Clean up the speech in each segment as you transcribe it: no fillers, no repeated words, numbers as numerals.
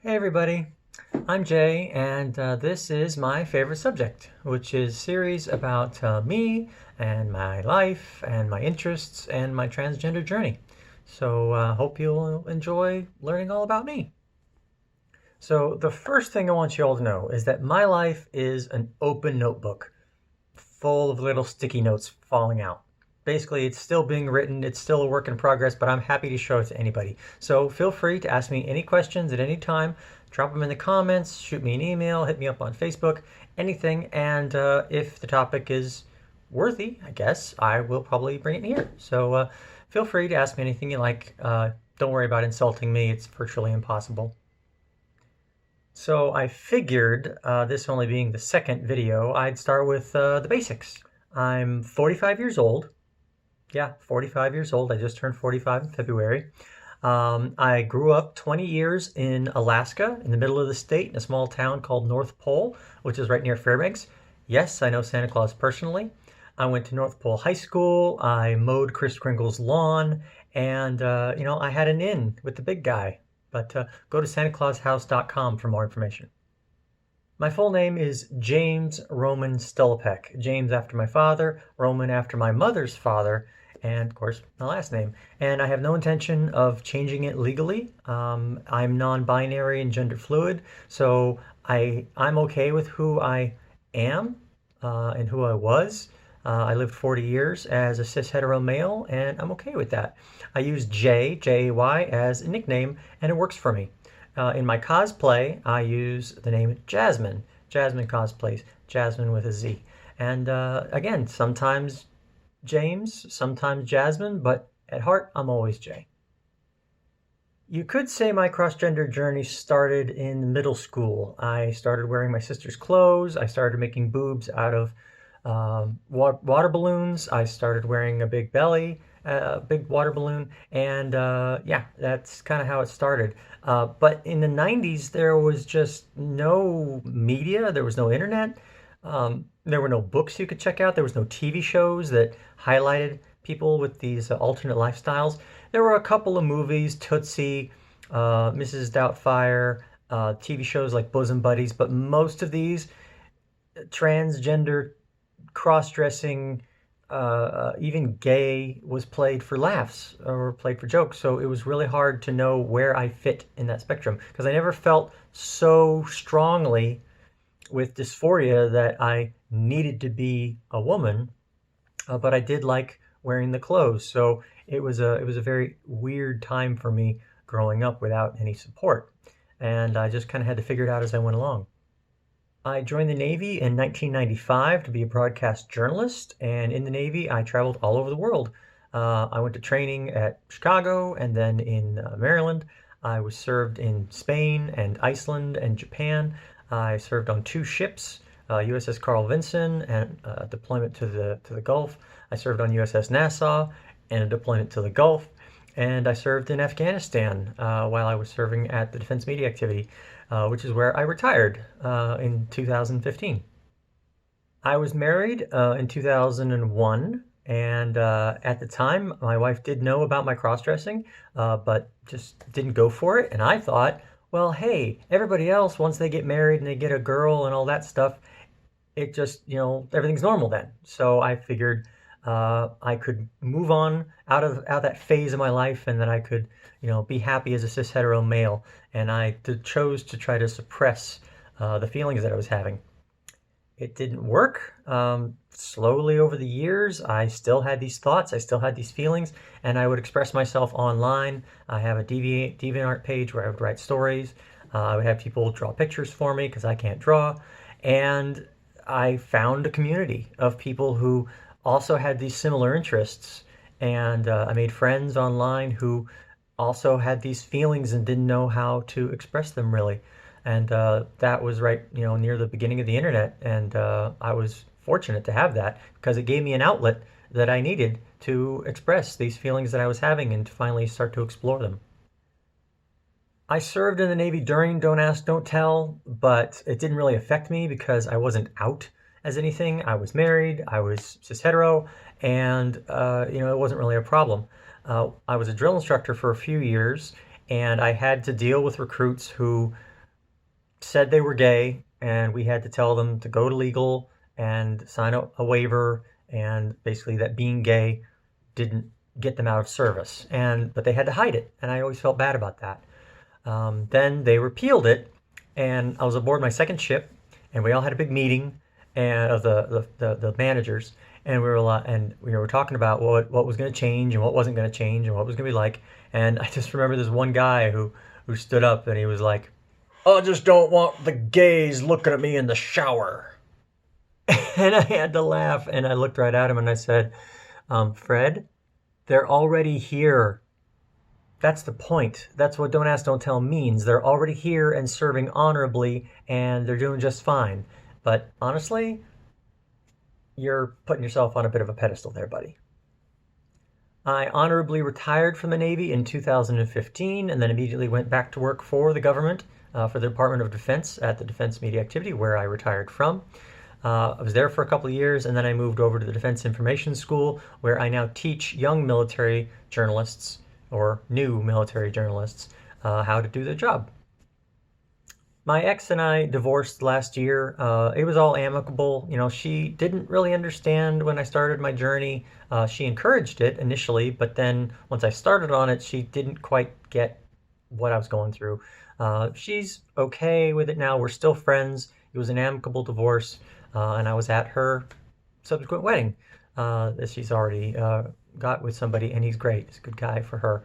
Hey everybody, I'm Jay, and this is my favorite subject, which is series about me and my life and my interests and my transgender journey. So hope you'll enjoy learning all about me. So the first thing I want you all to know is that my life is an open notebook full of little sticky notes falling out. Basically, it's still being written, it's still a work in progress, but I'm happy to show it to anybody. So feel free to ask me any questions at any time. Drop them in the comments, shoot me an email, hit me up on Facebook, anything. And if the topic is worthy, I guess, I will probably bring it here. So feel free to ask me anything you like. Don't worry about insulting me, it's virtually impossible. So I figured, this only being the second video, I'd start with the basics. I'm 45 years old. Yeah, 45 years old. I just turned 45 in February. I grew up 20 years in Alaska, in the middle of the state, in a small town called North Pole, which is right near Fairbanks. Yes, I know Santa Claus personally. I went to North Pole High School. I mowed Kris Kringle's lawn, and I had an in with the big guy. But go to santaclaushouse.com for more information. My full name is James Roman Stulpek. James after my father, Roman after my mother's father, and of course my last name. And I have no intention of changing it legally. I'm non-binary and gender fluid, so I'm okay with who I am and who I was. I lived 40 years as a cis hetero male, and I'm okay with that. I use Jay, as a nickname, and it works for me. In my cosplay, I use the name Jasmine. Jasmine cosplays, Jasmine with a Z. And again, sometimes James, sometimes Jasmine, but at heart, I'm always Jay. You could say my cross-gender journey started in middle school. I started wearing my sister's clothes. I started making boobs out of water balloons. I started wearing a big belly, a big water balloon, and yeah, that's kind of how it started. But in the 90s, there was just no media, there was no internet, there were no books you could check out, there was no TV shows that highlighted people with these alternate lifestyles. There were a couple of movies, Tootsie, Mrs. Doubtfire, TV shows like Bosom Buddies, but most of these transgender cross-dressing, even gay was played for laughs or played for jokes. So it was really hard to know where I fit in that spectrum because I never felt so strongly with dysphoria that I needed to be a woman, but I did like wearing the clothes. So it was a very weird time for me growing up without any support, and I just kind of had to figure it out as I went along. I joined the Navy in 1995 to be a broadcast journalist, and in the Navy, I traveled all over the world. I went to training at Chicago and then in Maryland. I was served in Spain and Iceland and Japan. I served on two ships, USS Carl Vinson and a deployment to the Gulf. I served on USS Nassau and a deployment to the Gulf. And I served in Afghanistan while I was serving at the Defense Media Activity, which is where I retired in 2015. I was married in 2001, and at the time, my wife did know about my cross-dressing, but just didn't go for it. And I thought, well, hey, everybody else, once they get married and they get a girl and all that stuff, it just, everything's normal then. So I figured I could move on out of that phase of my life, and that I could, be happy as a cis hetero male. And I chose to try to suppress the feelings that I was having. It didn't work. Slowly over the years, I still had these thoughts, I still had these feelings, and I would express myself online. I have a DeviantArt page where I would write stories. I would have people draw pictures for me because I can't draw. And I found a community of people who also had these similar interests. And I made friends online who also had these feelings and didn't know how to express them really. And that was right, near the beginning of the internet. And I was fortunate to have that because it gave me an outlet that I needed to express these feelings that I was having and to finally start to explore them. I served in the Navy during Don't Ask, Don't Tell, but it didn't really affect me because I wasn't out as anything. I was married, I was cis hetero, and it wasn't really a problem. I was a drill instructor for a few years, and I had to deal with recruits who said they were gay, and we had to tell them to go to legal and sign a waiver, and basically that being gay didn't get them out of service. But they had to hide it, and I always felt bad about that. Then they repealed it, and I was aboard my second ship, and we all had a big meeting and of the managers, and we were talking about what was going to change and what wasn't going to change and what was going to be like. And I just remember this one guy who stood up and he was like, "I just don't want the gays looking at me in the shower." And I had to laugh, and I looked right at him and I said, "Fred, they're already here. That's the point. That's what Don't Ask, Don't Tell means. They're already here and serving honorably, and they're doing just fine. But honestly, you're putting yourself on a bit of a pedestal there, buddy." I honorably retired from the Navy in 2015 and then immediately went back to work for the government, for the Department of Defense at the Defense Media Activity, where I retired from. I was there for a couple of years, and then I moved over to the Defense Information School, where I now teach young military journalists, or new military journalists, how to do their job. My ex and I divorced last year. It was all amicable. She didn't really understand when I started my journey. She encouraged it initially, but then once I started on it, she didn't quite get what I was going through. She's okay with it now. We're still friends. It was an amicable divorce, and I was at her subsequent wedding that she's already got with somebody, and he's great. He's a good guy for her.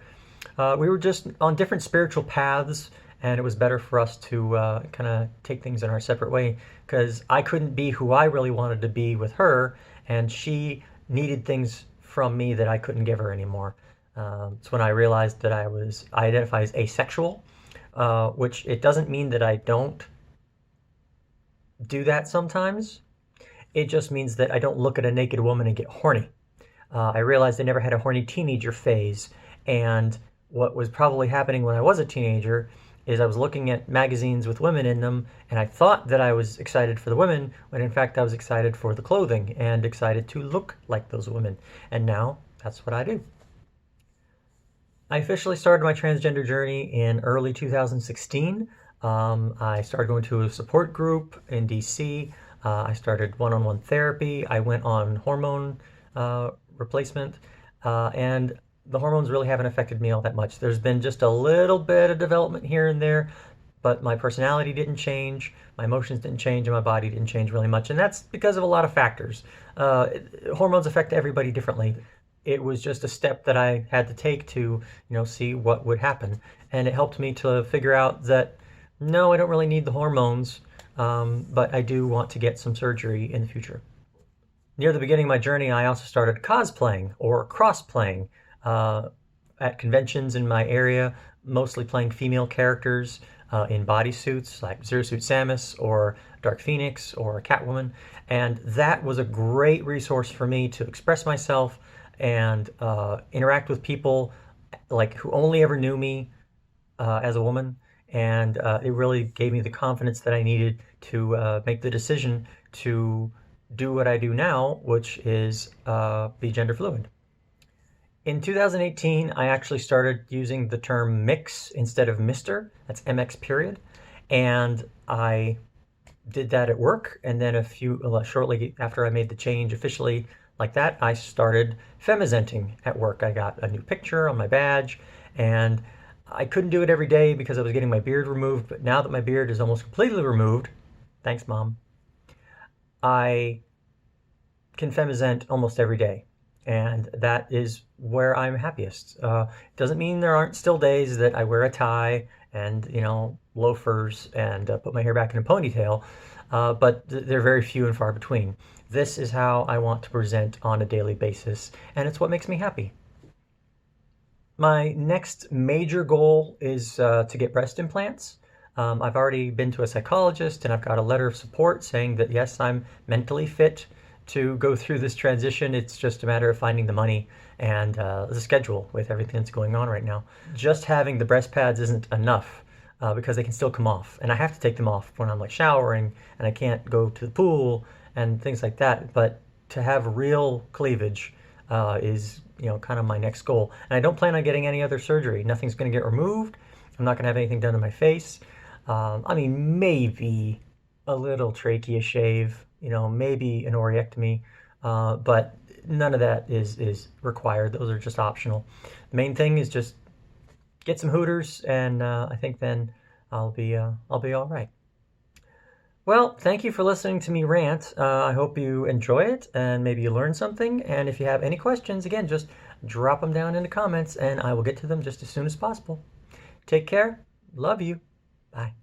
We were just on different spiritual paths, and it was better for us to kind of take things in our separate way, because I couldn't be who I really wanted to be with her, and she needed things from me that I couldn't give her anymore. It's when I realized that I identify as asexual, which it doesn't mean that I don't do that sometimes. It just means that I don't look at a naked woman and get horny. I realized I never had a horny teenager phase, and what was probably happening when I was a teenager is I was looking at magazines with women in them, and I thought that I was excited for the women, when in fact I was excited for the clothing and excited to look like those women. And now that's what I do. I officially started my transgender journey in early 2016. I started going to a support group in DC. I started one-on-one therapy. I went on hormone replacement, and the hormones really haven't affected me all that much. There's been just a little bit of development here and there, but my personality didn't change, my emotions didn't change, and my body didn't change really much. And that's because of a lot of factors. Hormones affect everybody differently. It was just a step that I had to take to, see what would happen. And it helped me to figure out that, no, I don't really need the hormones, but I do want to get some surgery in the future. Near the beginning of my journey, I also started cosplaying or cross-playing at conventions in my area, mostly playing female characters in bodysuits like Zero Suit Samus or Dark Phoenix or Catwoman. And that was a great resource for me to express myself and interact with people like who only ever knew me as a woman. And it really gave me the confidence that I needed to make the decision to do what I do now, which is be gender fluid. In 2018, I actually started using the term mix instead of Mr. That's MX period. And I did that at work. And then shortly after I made the change officially like that, I started femizenting at work. I got a new picture on my badge, and I couldn't do it every day because I was getting my beard removed. But now that my beard is almost completely removed, thanks, Mom, I can femizent almost every day. And that is where I'm happiest. Doesn't mean there aren't still days that I wear a tie and, loafers and put my hair back in a ponytail, but they're very few and far between. This is how I want to present on a daily basis, and it's what makes me happy. My next major goal is to get breast implants. I've already been to a psychologist, and I've got a letter of support saying that, yes, I'm mentally fit to go through this transition. It's just a matter of finding the money and the schedule with everything that's going on right now. Just having the breast pads isn't enough because they can still come off, and I have to take them off when I'm like showering, and I can't go to the pool and things like that. But to have real cleavage is kind of my next goal. And I don't plan on getting any other surgery. Nothing's going to get removed. I'm not going to have anything done to my face. I mean, maybe a little trachea shave, maybe an oreectomy, but none of that is required. Those are just optional. The main thing is just get some hooters, and I think then I'll be all right. Well, thank you for listening to me rant. I hope you enjoy it and maybe you learn something. And if you have any questions, again, just drop them down in the comments and I will get to them just as soon as possible. Take care. Love you. Bye.